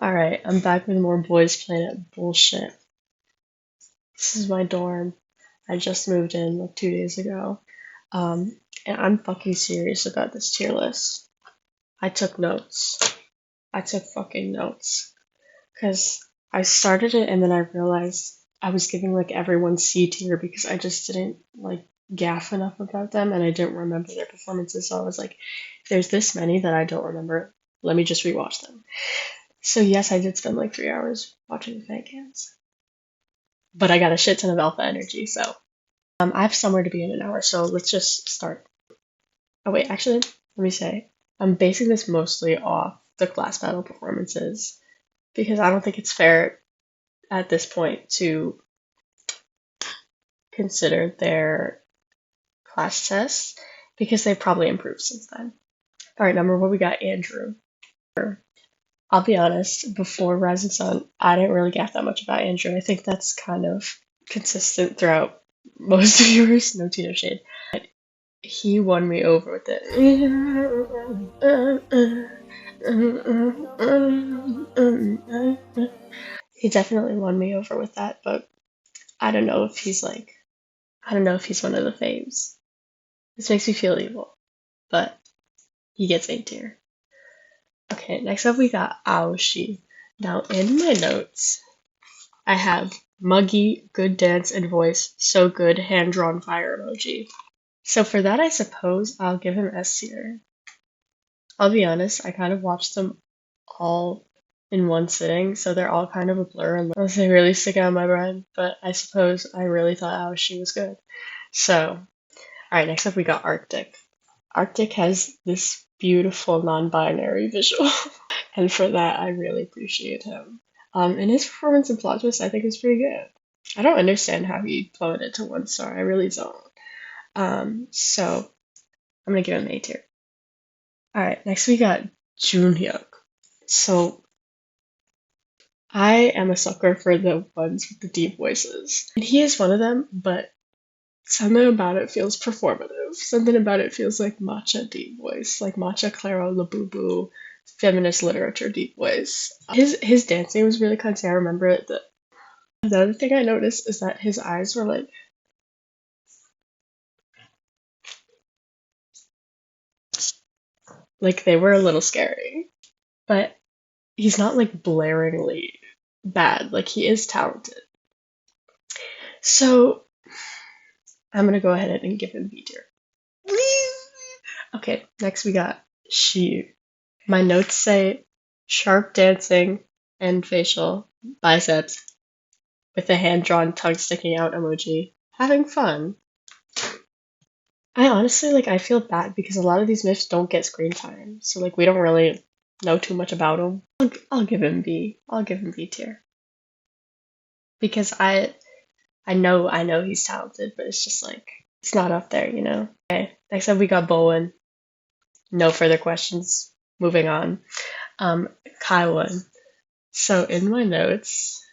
Alright, I'm back with more Boys Planet bullshit. This is my dorm. I just moved in like 2 days ago. And I'm fucking serious about this tier list. I took notes. I took fucking notes. Because I started it and then I realized I was giving like everyone C tier because I just didn't like gaff enough about them and I didn't remember their performances. So I was like, there's this many that I don't remember. Let me just rewatch them. So yes, I did spend like 3 hours watching the fan cams, but I got a shit ton of alpha energy, so I have somewhere to be in an hour. So let's just start. Oh wait, actually, let me say I'm basing this mostly off the class battle performances because I don't think it's fair at this point to consider their class tests because they've probably improved since then. All right, number one, we got Andrew. I'll be honest, before Rising Sun, I didn't really get that much about Andrew. I think that's kind of consistent throughout most of yours, no tea, no shade. But he won me over with it. He definitely won me over with that, but I don't know if he's like, I don't know if he's one of the faves. This makes me feel evil, but he gets A tier. Okay, next up we got Aoshi. Now in my notes, I have muggy, good dance and voice, so good, hand-drawn fire emoji. So for that, I suppose I'll give him S tier. I'll be honest, I kind of watched them all in one sitting, so they're all kind of a blur unless they really stick out in my brain, but I suppose I really thought Aoshi was good. So, alright, next up we got Arctic. Arctic has this beautiful non-binary visual, and for that I really appreciate him. And his performance in Plot Twist I think is pretty good. I don't understand how he plummeted to 1 star, I really don't. So I'm gonna give him A tier. Alright, next we got Junhyuk. So I am a sucker for the ones with the deep voices. And he is one of them, but something about it feels performative. Something about it feels like matcha deep voice, like matcha Claro Labubu feminist literature deep voice. His dancing was really cunty. I remember it. The other thing I noticed is that his eyes were like they were a little scary, but he's not like blaringly bad. Like he is talented. So I'm gonna go ahead and give him B tier. Okay, next we got Shiyu. My notes say sharp dancing and facial biceps with a hand-drawn tongue sticking out emoji. Having fun. I honestly I feel bad because a lot of these myths don't get screen time, so like we don't really know too much about them. I'll give him B. I'll give him B tier because I know he's talented, but it's just like it's not up there, you know. Okay, next up we got Bowen. No further questions. Moving on. Kaiwan. So in my notes,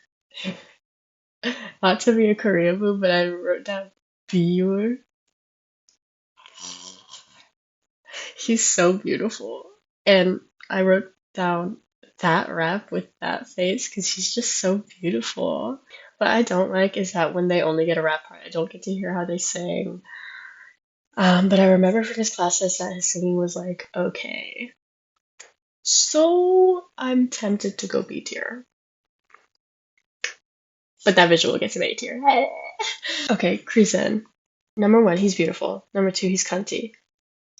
not to be a Korean move, but I wrote down Biur. He's so beautiful. And I wrote down that rap with that face because he's just so beautiful. What I don't like is that when they only get a rap part, I don't get to hear how they sing. But I remember from his classes that his singing was like, okay. So I'm tempted to go B tier. But that visual gets an A tier. Okay, Krisen. Number one, he's beautiful. Number two, he's cunty.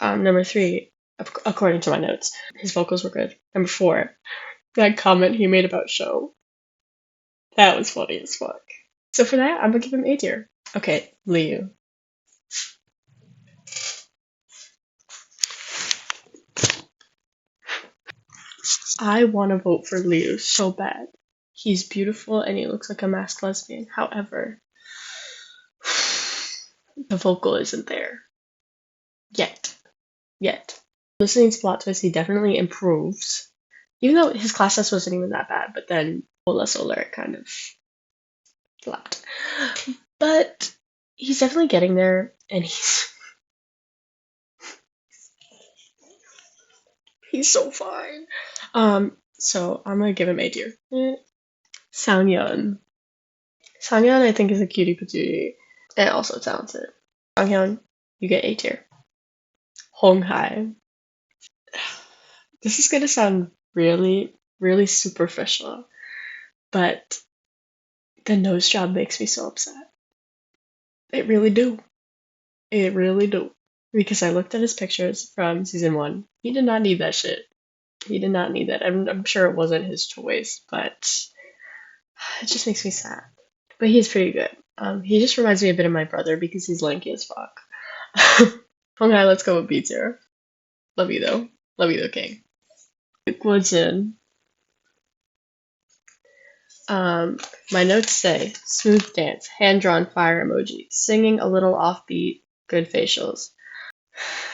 Number three, according to my notes, his vocals were good. Number four, that comment he made about show. That was funny as fuck. So for that, I'm gonna give him A tier. Okay, Liu. I want to vote for Liu so bad. He's beautiful and he looks like a masked lesbian. However, the vocal isn't there. Yet. Listening to Plot Twist, he definitely improves. Even though his class test wasn't even that bad, but then Ola Solar it kind of flopped. But he's definitely getting there, and he's so fine. So I'm gonna give him A tier. Sangyeon. Sangyeon, I think, is a cutie patootie and also talented. Sangyeon, you get A tier. Honghai. This is gonna sound really, really superficial, but the nose job makes me so upset. It really do. It really do. Because I looked at his pictures from season one. He did not need that shit. He did not need that. I'm sure it wasn't his choice, but it just makes me sad. But he's pretty good. He just reminds me a bit of my brother because he's lanky as fuck. Okay, let's go with B tier. Love you though. Love you though, King. Guojin. My notes say smooth dance, hand drawn fire emoji, singing a little offbeat, good facials.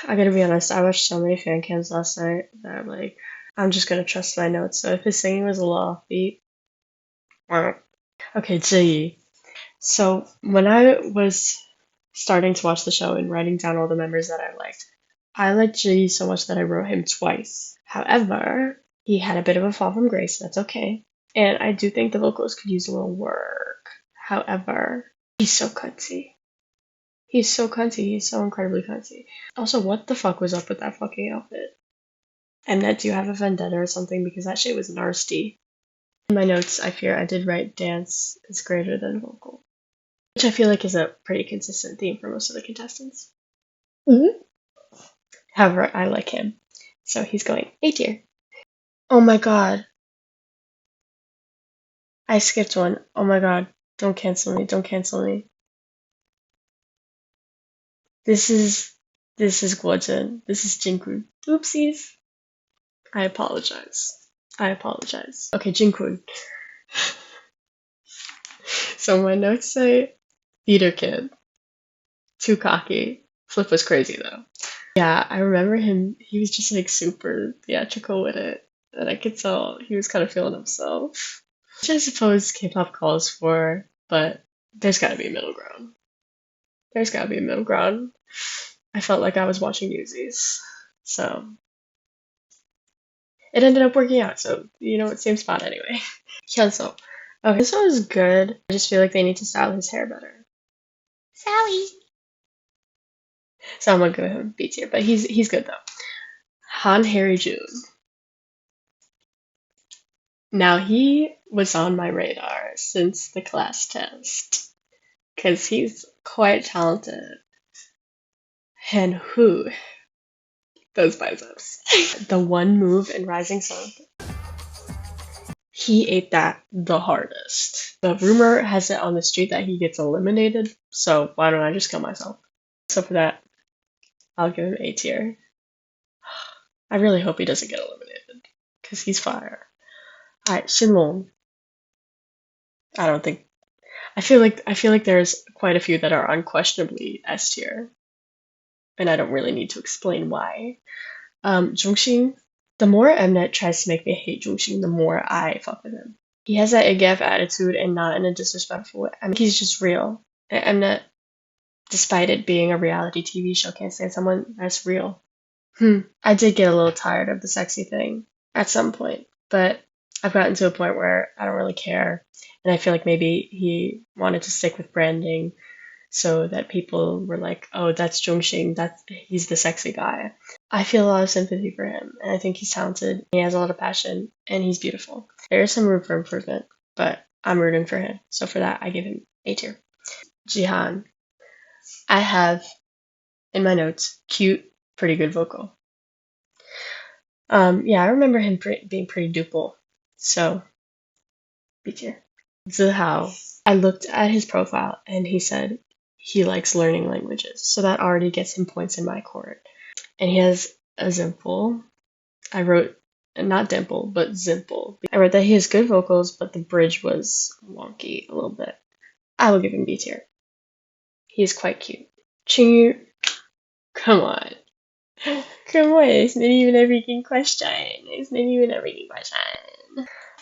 I gotta be honest, I watched so many fan cams last night that I'm like, I'm just gonna trust my notes. So if his singing was a little offbeat, okay, Ji. So when I was starting to watch the show and writing down all the members that I liked Ji so much that I wrote him twice. However, he had a bit of a fall from grace, that's okay. And I do think the vocals could use a little work. However, he's so cunty. He's so cunty. He's so incredibly cunty. Also, what the fuck was up with that fucking outfit? Mnet, do you have a vendetta or something? Because that shit was nasty. In my notes, I fear I did write dance is greater than vocal, which I feel like is a pretty consistent theme for most of the contestants. Mm-hmm. However, I like him, so he's going A tier. Oh my god. I skipped one. Oh my god. Don't cancel me. Don't cancel me. This is Guojin. This is Jinkun. Oopsies. I apologize. I apologize. Okay, Jinkun. So my notes say theater kid. Too cocky. Flip was crazy though. Yeah, I remember him. He was just like super theatrical with it. And I could tell he was kind of feeling himself. Which I suppose K-pop calls for, but there's gotta be a middle ground. There's gotta be a middle ground. I felt like I was watching Newsies. So it ended up working out, so you know what, same spot anyway. Hyunseo. Oh, Hyunseo is good. I just feel like they need to style his hair better. Sorry. So I'm gonna give him B tier, but he's good though. Han Harry Jun. Now he was on my radar since the class test, because he's quite talented. And who? Those biceps. The one move in Rising Sun, he ate that the hardest. The rumor has it on the street that he gets eliminated, so why don't I just kill myself? So for that, I'll give him A tier. I really hope he doesn't get eliminated, because he's fire. Alright, Shinlong. I feel like there's quite a few that are unquestionably S tier, and I don't really need to explain why. Jungxin, the more Mnet tries to make me hate Jungxin, the more I fuck with him. He has that IGF attitude and not in a disrespectful way. I mean, he's just real. Mnet, despite it being a reality TV show, can't stand someone that's real. I did get a little tired of the sexy thing at some point, but I've gotten to a point where I don't really care. And I feel like maybe he wanted to stick with branding so that people were like, oh, that's Jungxin, he's the sexy guy. I feel a lot of sympathy for him, and I think he's talented, he has a lot of passion, and he's beautiful. There is some room for improvement, but I'm rooting for him. So for that, I give him A tier. Jihan. I have, in my notes, cute, pretty good vocal. Yeah, I remember him being pretty duple, so B tier. Zihao. I looked at his profile, and he said he likes learning languages, so that already gets him points in my court. And he has a zimple. I wrote, not dimple, but zimple. I wrote that he has good vocals, but the bridge was wonky a little bit. I will give him B tier. He is quite cute. Chingyu, come on. Come on, it's not even a freaking question. It's not even a freaking question.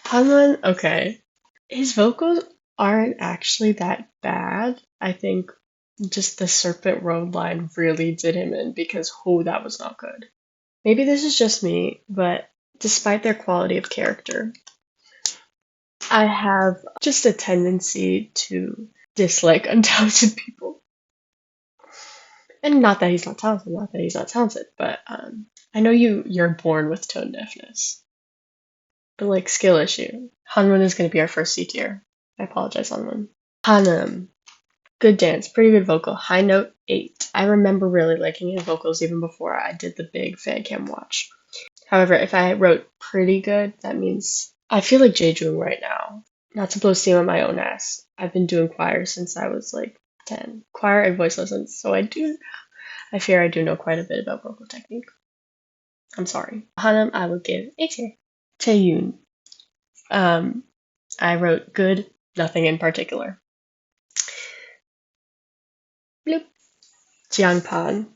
Hanwon, okay. His vocals aren't actually that bad. I think just the Serpent Road line really did him in because, that was not good. Maybe this is just me, but despite their quality of character, I have just a tendency to dislike untalented people. And not that he's not talented, not that he's not talented, but I know you're born with tone deafness. But like skill issue. Hanwon is gonna be our first C tier. I apologize, Hanwon. Hanum. Good dance, pretty good vocal. High note 8. I remember really liking his vocals even before I did the big fan cam watch. However, if I wrote pretty good, that means I feel like Jaejoong right now. Not to blow steam on my own ass. I've been doing choir since I was like 10. Choir and voice lessons, so I fear I do know quite a bit about vocal technique. I'm sorry. Hanum, I would give A tier. Taeyoon. I wrote good, nothing in particular. Bloop. Jiangpan.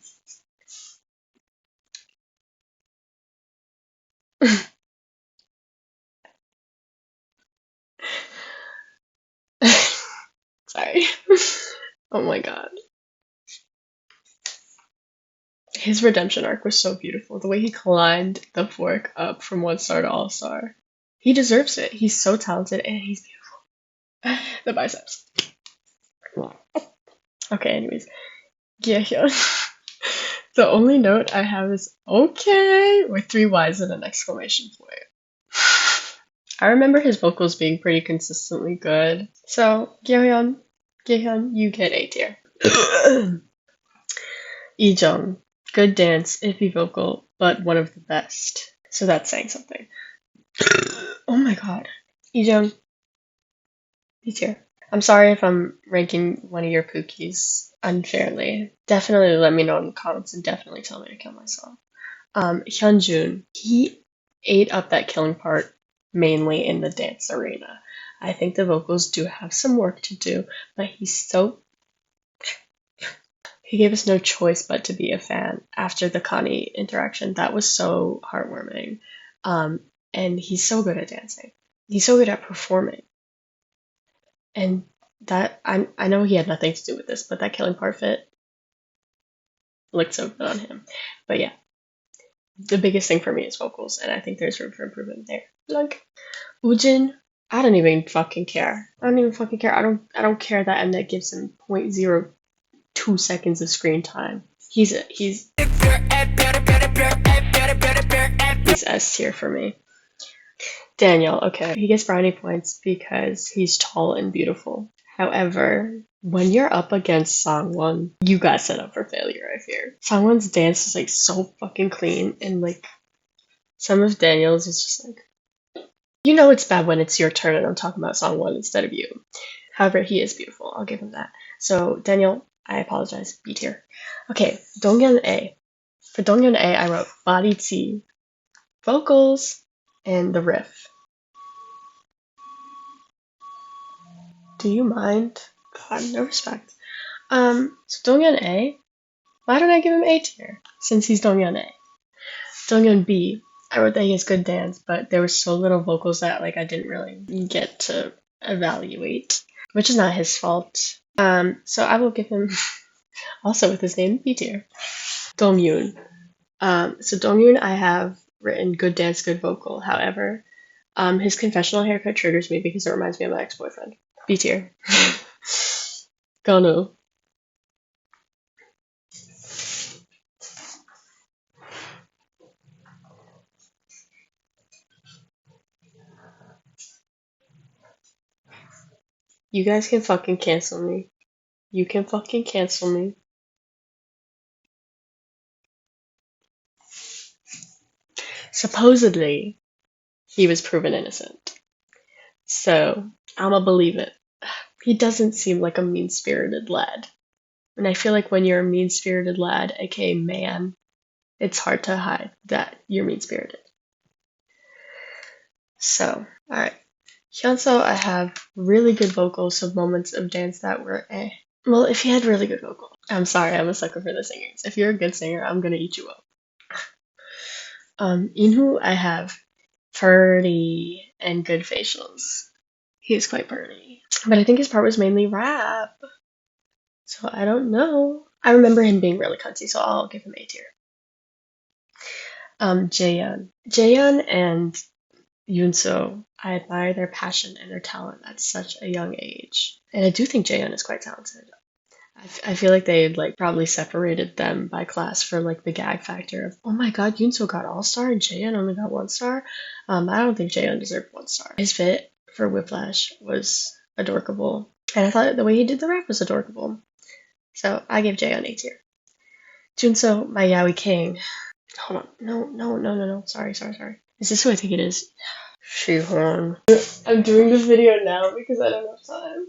Sorry. Oh my god. His redemption arc was so beautiful. The way he climbed the fork up from 1 star to all star. He deserves it. He's so talented and he's beautiful. The biceps. Okay, anyways. Gyehyun. The only note I have is okay with 3 Y's and an exclamation point. I remember his vocals being pretty consistently good. So, Gyehyun, you get A tier. Ijung, good dance, iffy vocal, but one of the best. So that's saying something. Oh my god. Ijung, B tier. I'm sorry if I'm ranking one of your Pookies unfairly. Definitely let me know in the comments and definitely tell me to kill myself. Hyunjun, he ate up that killing part mainly in the dance arena. I think the vocals do have some work to do, but he gave us no choice but to be a fan after the Connie interaction. That was so heartwarming. And he's so good at dancing. He's so good at performing. And that I know he had nothing to do with this, but that killing part fit looked so good on him. But yeah, the biggest thing for me is vocals, and I think there's room for improvement there. Like Woojin, I don't even fucking care. I don't care that Mnet gives him 0.02 seconds of screen time. He's S tier for me. Daniel, okay, he gets brownie points because he's tall and beautiful. However, when you're up against Sangwon, you got set up for failure, I fear. Sangwon's dance is like so fucking clean, and like some of Daniel's is just like, you know it's bad when it's your turn and I'm talking about Sangwon instead of you. However, he is beautiful, I'll give him that. So Daniel, I apologize, B tier. Okay, Donghyun A. For Donghyun A, I wrote body T, vocals, and the riff. Do you mind? God, no respect. So Donghyun A, why don't I give him A tier? Since he's Donghyun A. Donghyun B, I wrote that he has good dance, but there was so little vocals that like I didn't really get to evaluate, which is not his fault. So I will give him also with his name B tier. Donghyun. So Donghyun, I have written good dance, good vocal. However, his confessional haircut triggers me because it reminds me of my ex-boyfriend. B tier. Gonu. You guys can fucking cancel me. You can fucking cancel me. Supposedly, he was proven innocent. So, I'ma believe it. He doesn't seem like a mean-spirited lad. And I feel like when you're a mean-spirited lad, aka man, it's hard to hide that you're mean-spirited. So, alright. Hyunseo, I have really good vocals, some moments of dance that were eh. Well, if he had really good vocals. I'm sorry, I'm a sucker for the singers. If you're a good singer, I'm gonna eat you up. Inhu, I have pretty and good facials. He is quite pretty. But I think his part was mainly rap. So I don't know. I remember him being really cunty, so I'll give him A tier. Jaehyun and YUNSEO, I admire their passion and their talent at such a young age. And I do think Jaehyun is quite talented. I feel like they like probably separated them by class for like the gag factor of, oh my god, Yoonso got all star and Jaehyun only got 1 star. I don't think Jaehyun deserved 1 star. His fit for Whiplash was adorable, and I thought the way he did the rap was adorable. So I gave Jaehyun A tier. Junso, my Yaoi King. Hold on, no. Sorry. Is this who I think it is? Shihorn. I'm doing this video now because I don't have time.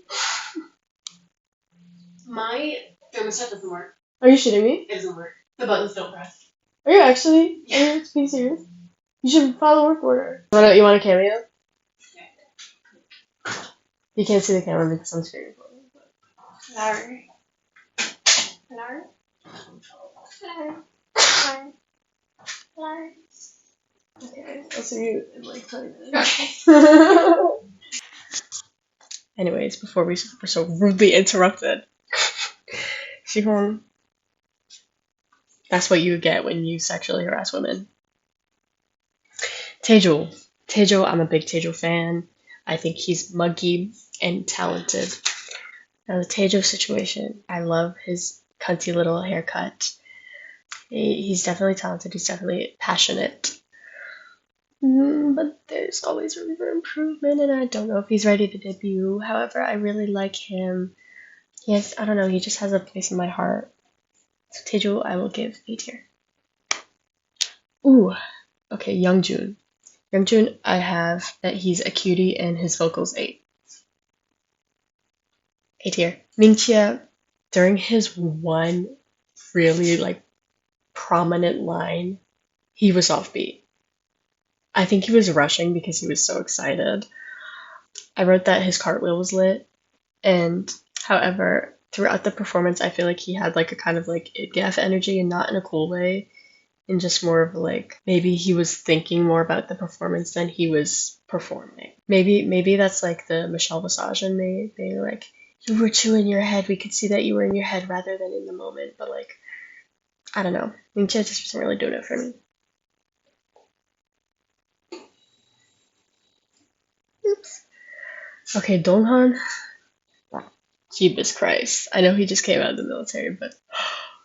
My thermostat doesn't work. Are you shitting me? It doesn't work. The buttons don't press. Are you actually? Yeah. Are you being serious? You should follow work order. You want a cameo? Yeah. You can't see the camera because I'm screen recording. Larry. Okay, I'll see you in like 20 minutes. Okay. Anyways, before we were so rudely interrupted. Shihon. That's what you get when you sexually harass women. Taejo. I'm a big Taejo fan. I think he's muggy and talented. Now the Taejo situation, I love his cunty little haircut. He's definitely talented. He's definitely passionate. But there's always room for improvement, and I don't know if he's ready to debut. However, I really like him. I don't know, he just has a place in my heart. So Taejo, I will give A tier. Ooh, okay, Youngjun. Youngjun, I have that he's a cutie and his vocals 8. A tier. Mingxia, during his one really like prominent line, he was offbeat. I think he was rushing because he was so excited. I wrote that his cartwheel was lit, and however, throughout the performance, I feel like he had like a kind of like IDGAF energy, and not in a cool way, and just more of like maybe he was thinking more about the performance than he was performing. Maybe that's like the Michelle Visage in me being like, you were too in your head. We could see that you were in your head rather than in the moment. But like, I don't know. Mingxia just wasn't really doing it for me. Oops. Okay, Donghan. Jeebus Christ. I know he just came out of the military, but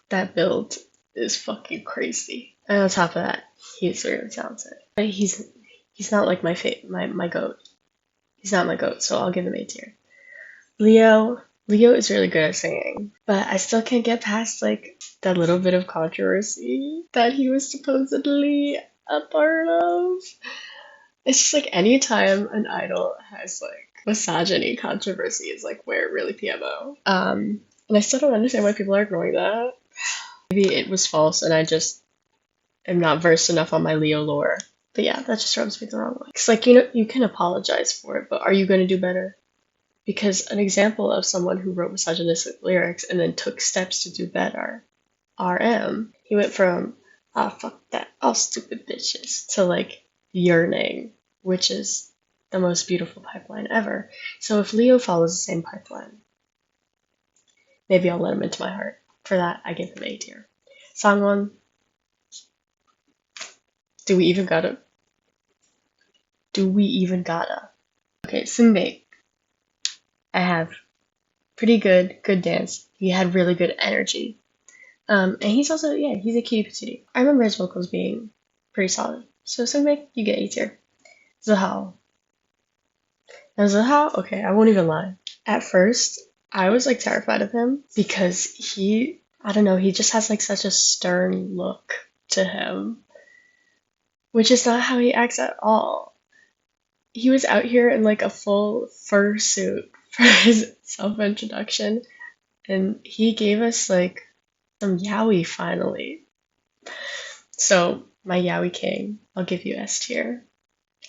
that build is fucking crazy. And on top of that, he's really talented. But he's not like my goat. He's not my goat, so I'll give him A tier. Leo is really good at singing, but I still can't get past like that little bit of controversy that he was supposedly a part of. It's just like anytime an idol has like misogyny controversy is like where it really PMO. And I still don't understand why people are ignoring that. Maybe it was false and I just am not versed enough on my Leo lore. But yeah, that just rubs me the wrong way. It's like, you can apologize for it, but are you going to do better? Because an example of someone who wrote misogynistic lyrics and then took steps to do better, RM. He went from, fuck that, all stupid bitches, to like, yearning, which is the most beautiful pipeline ever. So if Leo follows the same pipeline, maybe I'll let him into my heart. For that, I give him A tier. Sangwon. Do we even gotta? Okay, Seungbaek. I have pretty good dance. He had really good energy. And he's also, he's a cutie patootie. I remember his vocals being pretty solid. So Seungbaek, you get A tier. Zahao. Now Zahao, okay, I won't even lie. At first, I was like terrified of him because he just has like such a stern look to him, which is not how he acts at all. He was out here in like a full fursuit for his self-introduction, and he gave us like some yaoi finally. So my yaoi king, I'll give you S tier.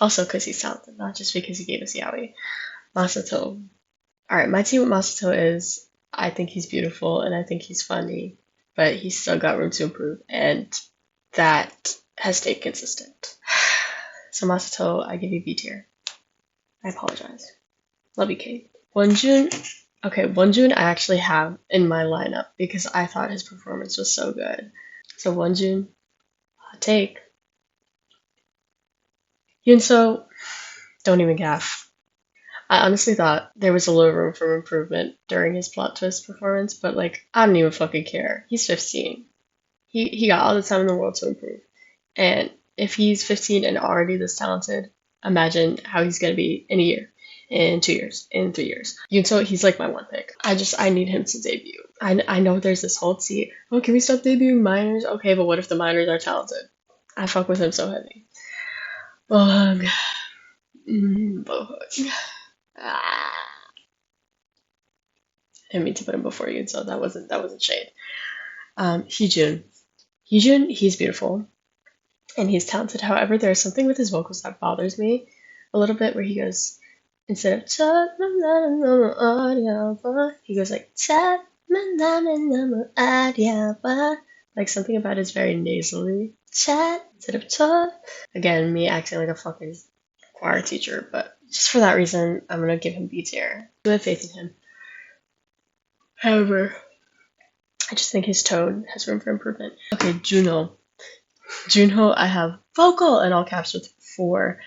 Also because he's talented, not just because he gave us yaoi. Masato. Alright, my team with Masato is, I think he's beautiful and I think he's funny, but he's still got room to improve, and that has stayed consistent. So Masato, I give you B tier. I apologize. Love you, Kate. Wonjun. Okay, Wonjun I actually have in my lineup because I thought his performance was so good. So Wonjun, hot take. Yunso, don't even gaff. I honestly thought there was a little room for improvement during his plot twist performance, but like, I don't even fucking care. He's 15. He got all the time in the world to improve. And if he's 15 and already this talented, imagine how he's gonna be in a year, in 2 years, in 3 years. Yunso, he's like my one pick. I need him to debut. I know there's this whole tea. Oh, can we stop debuting minors? Okay, but what if the minors are talented? I fuck with him so heavy. Bohug. Bohug. Ah. I didn't mean to put him before you, so that wasn't shade. Heejun. Heejun, he's beautiful and he's talented. However, there's something with his vocals that bothers me a little bit, where he goes, instead of cha, he goes like cha, like something about it's very nasally. Chat instead of cha. Again, me acting like a fucking choir teacher, but just for that reason, I'm gonna give him B tier. I have faith in him. However, I just think his tone has room for improvement. Okay, Junho. Junho, I have vocal in all caps with 4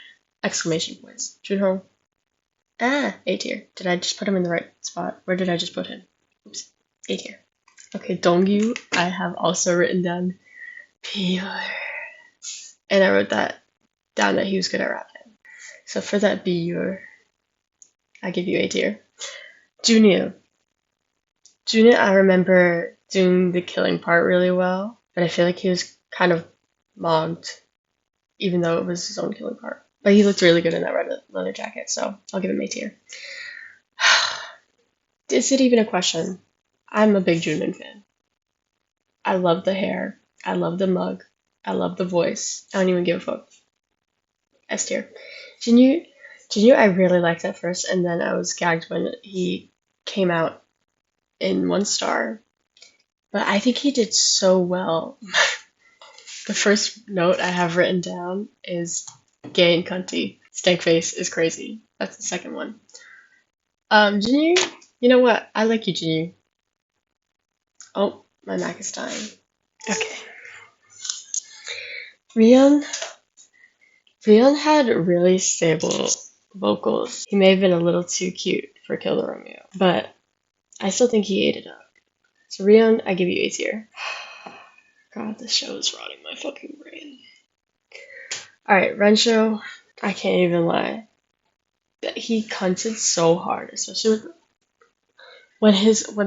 exclamation points. Junho, A tier. Did I just put him in the right spot? Where did I just put him? Oops, A tier. Okay, Dongyu, I have also written down pure. And I wrote that down that he was good at rapping. So for that pure, I give you A tier. Junho. Junho, I remember doing the killing part really well, but I feel like he was kind of mogged, even though it was his own killing part. But he looked really good in that red leather jacket, so I'll give him A tier. Is it even a question? I'm a big Junmin fan. I love the hair. I love the mug. I love the voice. I don't even give a fuck. S tier. Jinyu, I really liked at first, and then I was gagged when he came out in 1 star. But I think he did so well. The first note I have written down is gay and cunty. Stank face is crazy. That's the second one. Jinyu, you know what? I like you, Jinyu. Oh, my Mac is dying. Okay. Rion had really stable vocals. He may have been a little too cute for Kill the Romeo, but I still think he ate it up. So Rion, I give you A tier. God, this show is rotting my fucking brain. Alright, Rensho, I can't even lie. He cunted so hard, especially with when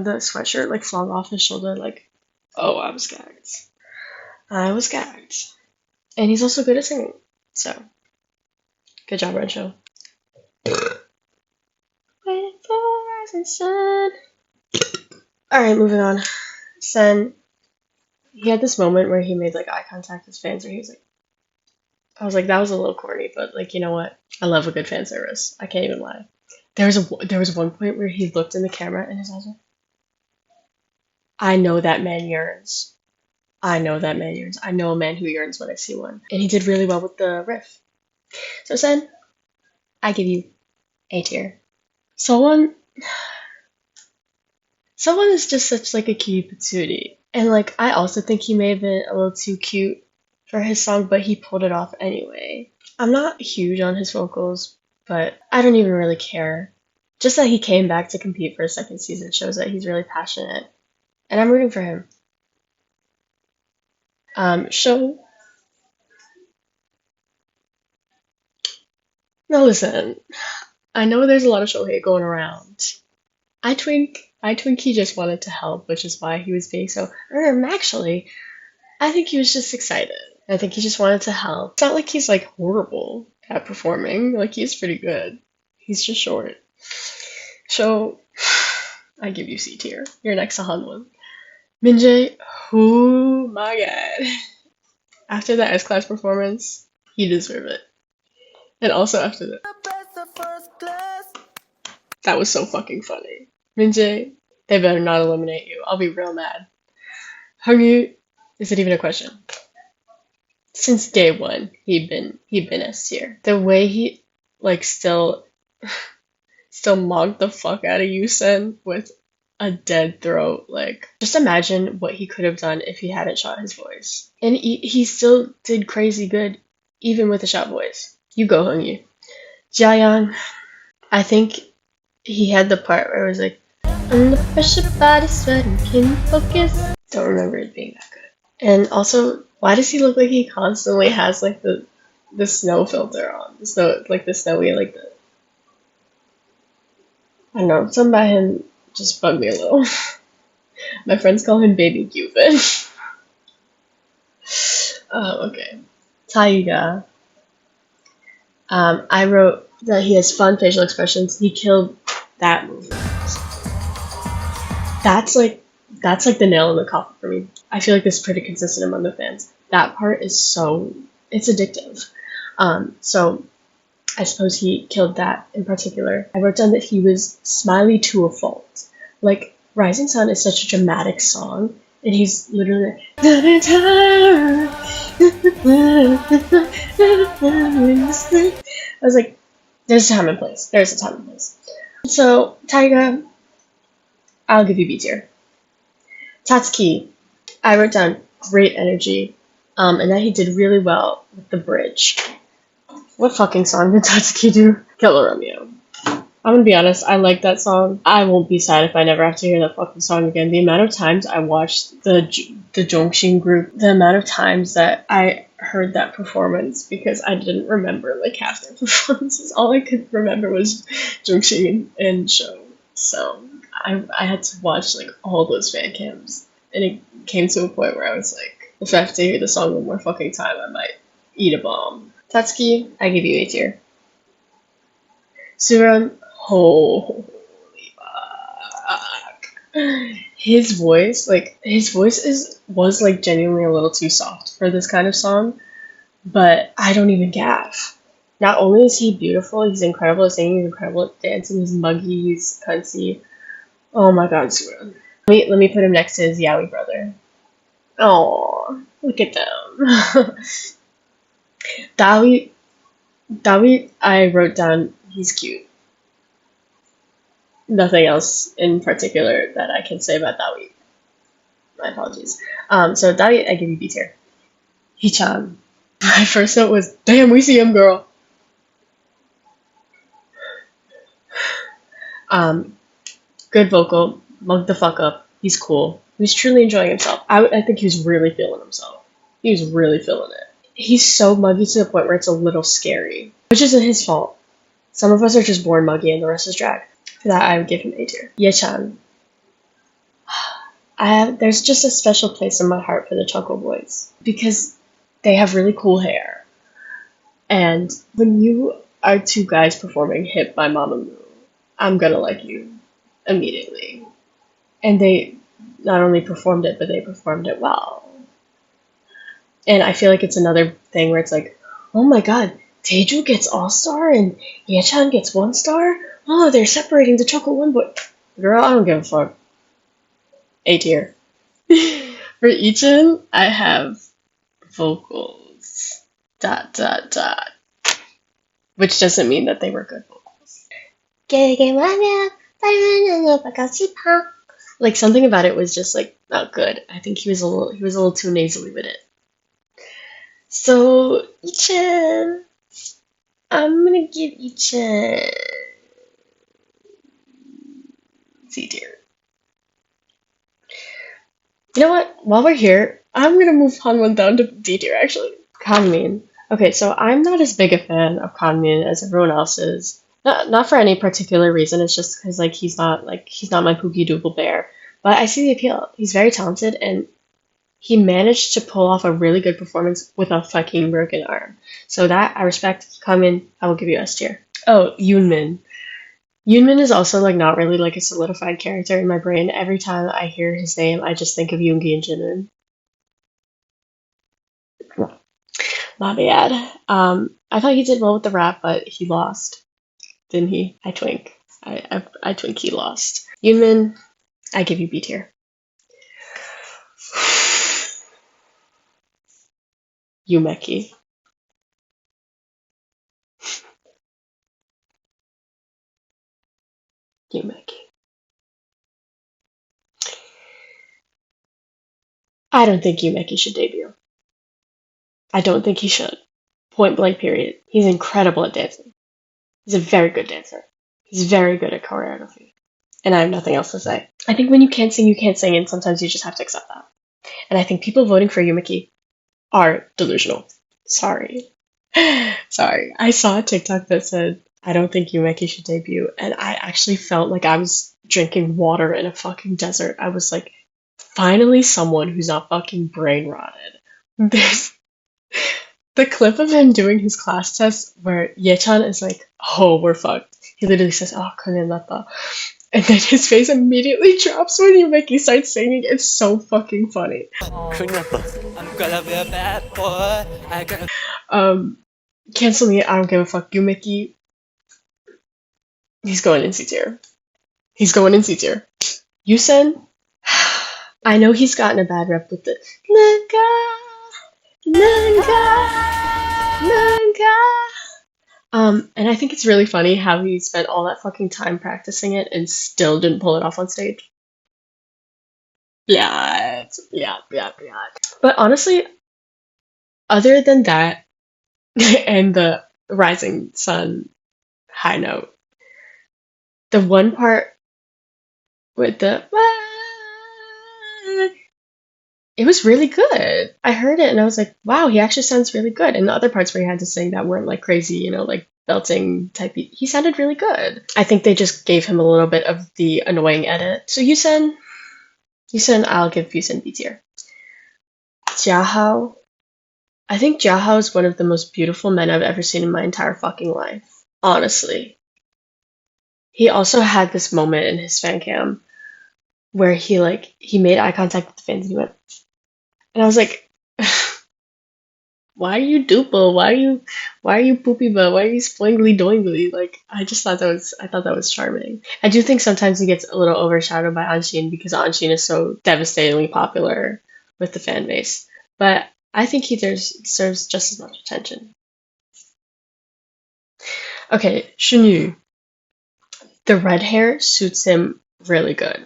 the sweatshirt like flung off his shoulder, like, oh, I was gagged. I was gagged. And he's also good at singing. So good job, Rensho. Waiting for rising sun. Alright, moving on. Sen, he had this moment where he made like eye contact with fans where he was like, I was like, that was a little corny, but like, you know what? I love a good fan service. I can't even lie. There was one point where he looked in the camera and his eyes were, I know that man yearns. I know that man yearns. I know a man who yearns when I see one. And he did really well with the riff. So Sen, I give you A tier. Someone is just such like a cutie patootie. And like, I also think he may have been a little too cute for his song, but he pulled it off anyway. I'm not huge on his vocals, but I don't even really care. Just that he came back to compete for a second season shows that he's really passionate. And I'm rooting for him. Show. Now listen, I know there's a lot of show hate going around. I think he just wanted to help, which is why he was being so actually, I think he was just excited. I think he just wanted to help. It's not like he's like horrible at performing. Like, he's pretty good. He's just short. So I give you C tier. You're next to Hanwon. Minjae, oh my god. After that S-Class performance, he deserved it. And also after that. That was so fucking funny. Minjae, they better not eliminate you. I'll be real mad. Hungyu, is it even a question? Since day one, he'd been S tier. The way he like still mocked the fuck out of Yusen with a dead throat. Like, just imagine what he could have done if he hadn't shot his voice. And he still did crazy good, even with a shot voice. You go, Hungry. Jiayang, I think he had the part where it was like, under pressure, body sweating, can you focus? Don't remember it being that good. And also, why does he look like he constantly has like the snow filter on? The snow, like the snowy, like the I don't know, something about him just bugged me a little. My friends call him Baby Cupid. Oh, okay. Taiga. I wrote that he has fun facial expressions. He killed that movie. That's like that's like the nail in the coffin for me. I feel like this is pretty consistent among the fans. That part is so it's addictive. So I suppose he killed that in particular. I wrote down that he was smiley to a fault. Like Rising Sun is such a dramatic song, and he's literally like, I was like, there's a time and place. There's a time and place. So Taiga, I'll give you B tier. Tatsuki, I wrote down great energy, and that he did really well with the bridge. What fucking song did Tatsuki do? Killer Romeo. I'm gonna be honest, I like that song. I won't be sad if I never have to hear that fucking song again. The amount of times I watched the Jongshin group, the amount of times that I heard that performance because I didn't remember like half their performances. All I could remember was Jongshin and Show. So I had to watch like all those fan cams, and it came to a point where I was like, if I have to hear the song one more fucking time, I might eat a bomb. Tatsuki, I give you A tier. Suran, holy fuck. His voice was like genuinely a little too soft for this kind of song, but I don't even gaff. Not only is he beautiful, he's incredible at singing, he's incredible at dancing, he's muggy, he's cunty. Oh my god, Suran. Let me put him next to his Yaoi brother. Oh, look at them. Dawi, I wrote down he's cute. Nothing else in particular that I can say about Dawi. My apologies. So Dawi, I give you B tier. Hichan. My first note was, damn, we see him, girl. Good vocal, mug the fuck up. He's cool. He's truly enjoying himself. I think he was really feeling himself. He was really feeling it. He's so muggy to the point where it's a little scary, which isn't his fault. Some of us are just born muggy and the rest is drag. For that, I would give him A tier. Yechan. There's just a special place in my heart for the Choco Boys because they have really cool hair. And when you are two guys performing Hip by Mamamoo, I'm gonna like you immediately. And they not only performed it, but they performed it well. And I feel like it's another thing where it's like, oh my god, Taeju gets all-star and Yechan gets 1-star? Oh, they're separating the Choco One Boy. Girl, I don't give a fuck. A tier. For Ichin, I have vocals. ... Which doesn't mean that they were good vocals. Like something about it was just like not good. I think he was a little too nasally with it. So Ichin, I'm gonna give Ichin C tier. You know what? While we're here, I'm gonna move Hanwon down to D tier actually. Kanmin. Okay, so I'm not as big a fan of Kanmin as everyone else is. Not for any particular reason. It's just because like he's not my Pookie Doodle Bear. But I see the appeal. He's very talented and he managed to pull off a really good performance with a fucking broken arm. So that I respect. Kanmin, I will give you S tier. Oh, Yoonmin. Yoonmin is also like not really like a solidified character in my brain. Every time I hear his name, I just think of Yoongi and Jimin. My bad. I thought he did well with the rap, but he lost, didn't he? I twink. I twink. He lost. Yoonmin, I give you B tier. Yumeki. Yumeki. I don't think Yumeki should debut. I don't think he should. Point blank period. He's incredible at dancing. He's a very good dancer. He's very good at choreography. And I have nothing else to say. I think when you can't sing, you can't sing, and sometimes you just have to accept that. And I think people voting for Yumiki are delusional. Sorry. Sorry. I saw a TikTok that said, I don't think Yumeki should debut, and I actually felt like I was drinking water in a fucking desert. I was like, finally someone who's not fucking brain rotted. There's the clip of him doing his class test where Ye-chan is like, oh, we're fucked. He literally says, oh, 큰일 and then his face immediately drops when Yumeki starts singing. It's so fucking funny. I'm gonna be a bad boy. Cancel me, I don't give a fuck. Yumeki, he's going in C tier. He's going in C tier. Yusen, I know he's gotten a bad rep with the and I think it's really funny how he spent all that fucking time practicing it and still didn't pull it off on stage. Yeah. But honestly, other than that, and the rising sun high note, the one part with the it was really good. I heard it and I was like, wow, he actually sounds really good. And the other parts where he had to sing that weren't like crazy, you know, like belting type, he sounded really good. I think they just gave him a little bit of the annoying edit. So Yusen, I'll give Yusen B tier. Jiahao, I think Jiahao is one of the most beautiful men I've ever seen in my entire fucking life. Honestly. He also had this moment in his fan cam where he made eye contact with the fans and he went, and I was like, why are you duple? Why are you poopy butt? Why are you spoingly doingly? Like, I thought that was charming. I do think sometimes he gets a little overshadowed by Anshin because Anshin is so devastatingly popular with the fan base. But I think he deserves just as much attention. Okay, Shunyu. The red hair suits him really good.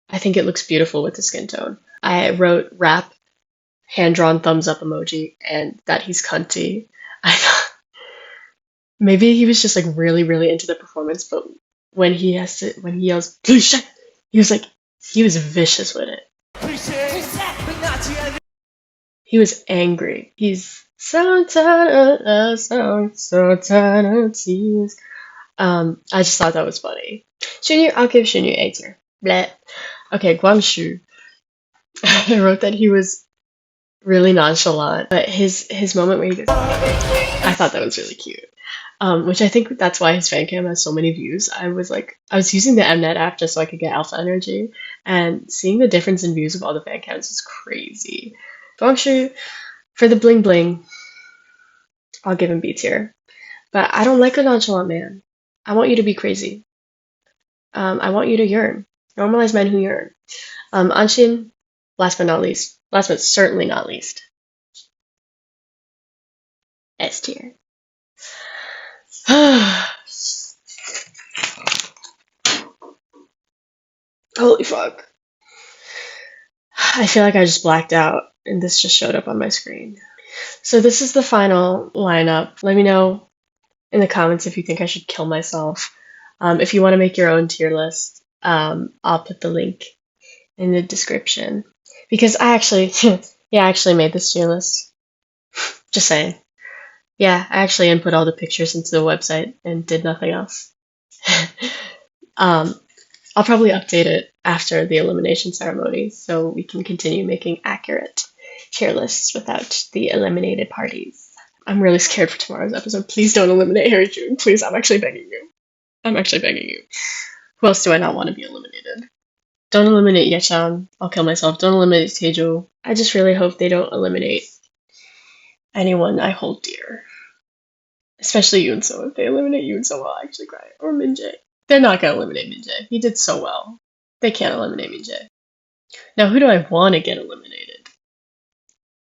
I think it looks beautiful with the skin tone. I wrote rap, hand-drawn thumbs up emoji, and that he's cunty. I thought maybe he was just like really, really into the performance, but when he yells, he was vicious with it. He was angry. He's so tired of tears. I just thought that was funny. Shunyu, I'll give Shunyu A tier. Bleh. Okay, Guangshu. I wrote that he was really nonchalant, but his moment where he goes, I thought that was really cute. Which I think that's why his fan cam has so many views. I was using the Mnet app just so I could get alpha energy, and seeing the difference in views of all the fan cams is crazy. Guangshu, for the bling bling, I'll give him B tier. But I don't like a nonchalant man. I want you to be crazy. I want you to yearn. Normalize men who yearn. Anshin, last but certainly not least, S tier. Holy fuck. I feel like I just blacked out and this just showed up on my screen. So this is the final lineup. Let me know in the comments if you think I should kill myself. If you want to make your own tier list, I'll put the link in the description. Because I actually made this tier list. Just saying. Yeah, I actually input all the pictures into the website and did nothing else. I'll probably update it after the elimination ceremony so we can continue making accurate tier lists without the eliminated parties. I'm really scared for tomorrow's episode. Please don't eliminate Harry June. Please, I'm actually begging you. Who else do I not want to be eliminated? Don't eliminate Ye-chan. I'll kill myself. Don't eliminate Taejo. I just really hope they don't eliminate anyone I hold dear. Especially YUNSEO. If they eliminate YUNSEO, I'll actually cry. Or Minjae. They're not going to eliminate Minjae. He did so well. They can't eliminate Minjae. Now, who do I want to get eliminated?